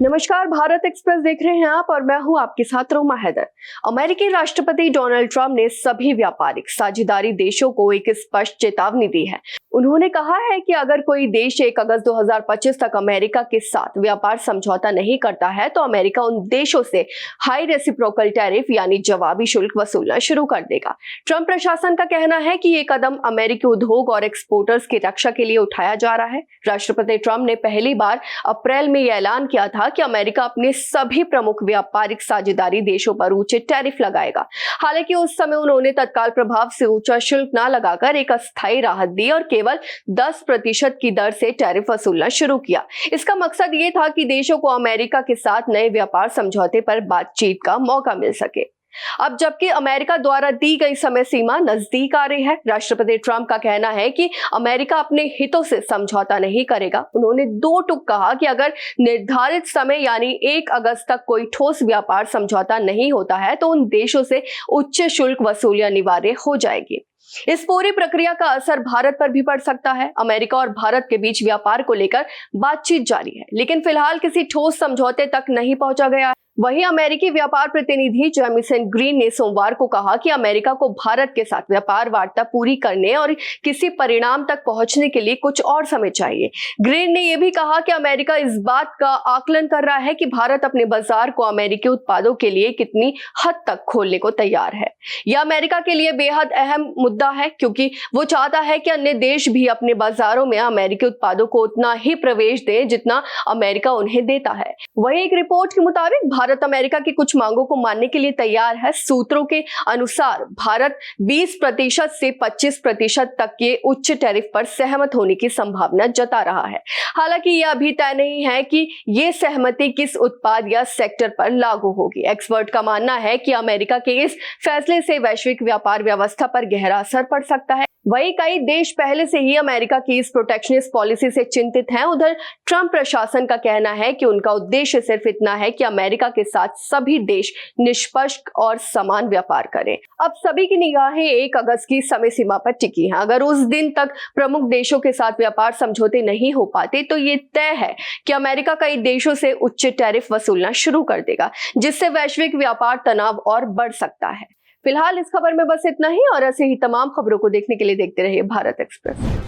नमस्कार, भारत एक्सप्रेस देख रहे हैं आप और मैं हूं आपके साथ रोमा हैदर। अमेरिकी राष्ट्रपति डोनाल्ड ट्रंप ने सभी व्यापारिक साझेदारी देशों को एक स्पष्ट चेतावनी दी है। उन्होंने कहा है कि अगर कोई देश 1 अगस्त 2025 तक अमेरिका के साथ व्यापार समझौता नहीं करता है तो अमेरिका उन देशों से हाई रेसिप्रोकल टैरिफ यानी जवाबी शुल्क वसूलना शुरू कर देगा। ट्रंप प्रशासन का कहना है कि ये कदम अमेरिकी उद्योग और एक्सपोर्टर्स की रक्षा के लिए उठाया जा रहा है। राष्ट्रपति ट्रंप ने पहली बार अप्रैल में यह ऐलान किया था कि अमेरिका अपने सभी प्रमुख व्यापारिक साझेदारी देशों पर ऊंचे टैरिफ लगाएगा। हालांकि उस समय उन्होंने तत्काल प्रभाव से ऊंचा शुल्क न लगाकर एक अस्थायी राहत दी और केवल 10% की दर से टैरिफ वसूलना शुरू किया। इसका मकसद ये था कि देशों को अमेरिका के साथ नए व्यापार समझौते पर बातचीत का मौका मिल सके। अब जबकि अमेरिका द्वारा दी गई समय सीमा नजदीक आ रही है, राष्ट्रपति ट्रंप का कहना है कि अमेरिका अपने हितों से समझौता नहीं करेगा। उन्होंने दो टूक कहा कि अगर निर्धारित समय यानी 1 अगस्त तक कोई ठोस व्यापार समझौता नहीं होता है तो उन देशों से उच्च शुल्क वसूली अनिवार्य हो जाएगी। इस पूरी प्रक्रिया का असर भारत पर भी पड़ सकता है। अमेरिका और भारत के बीच व्यापार को लेकर बातचीत जारी है, लेकिन फिलहाल किसी ठोस समझौते तक नहीं पहुंचा गया है। वहीं अमेरिकी व्यापार प्रतिनिधि जेमिसन ग्रीन ने सोमवार को कहा कि अमेरिका को भारत के साथ व्यापार वार्ता पूरी करने और किसी परिणाम तक पहुंचने के लिए कुछ और समय चाहिए। ग्रीन ने यह भी कहा कि अमेरिका इस बात का आकलन कर रहा है कि भारत अपने बाजार को अमेरिकी उत्पादों के लिए कितनी हद तक खोलने को तैयार है। यह अमेरिका के लिए बेहद अहम मुद्दा है क्योंकि वो चाहता है कि अन्य देश भी अपने बाजारों में अमेरिकी उत्पादों को उतना ही प्रवेश दें जितना अमेरिका उन्हें देता है। वहीं एक रिपोर्ट के मुताबिक भारत अमेरिका की कुछ मांगों को मानने के लिए तैयार है। सूत्रों के अनुसार भारत 20% से 25% तक के उच्च टैरिफ पर सहमत होने की संभावना जता रहा है। हालांकि यह अभी तय नहीं है कि यह सहमति किस उत्पाद या सेक्टर पर लागू होगी। एक्सपर्ट का मानना है कि अमेरिका के इस फैसले से वैश्विक व्यापार व्यवस्था पर गहरा असर पड़ सकता है। वहीं कई देश पहले से ही अमेरिका की इस प्रोटेक्शनिस्ट पॉलिसी से चिंतित हैं। उधर ट्रंप प्रशासन का कहना है कि उनका उद्देश्य सिर्फ इतना है कि अमेरिका के साथ सभी देश निष्पक्ष और समान व्यापार करें। अब सभी की निगाहें 1 अगस्त की समय सीमा पर टिकी हैं। अगर उस दिन तक प्रमुख देशों के साथ व्यापार समझौते नहीं हो पाते तो ये तय है कि अमेरिका कई देशों से उच्च टैरिफ वसूलना शुरू कर देगा, जिससे वैश्विक व्यापार तनाव और बढ़ सकता है। फिलहाल इस खबर में बस इतना ही और ऐसे ही तमाम खबरों को देखने के लिए देखते रहिए भारत एक्सप्रेस।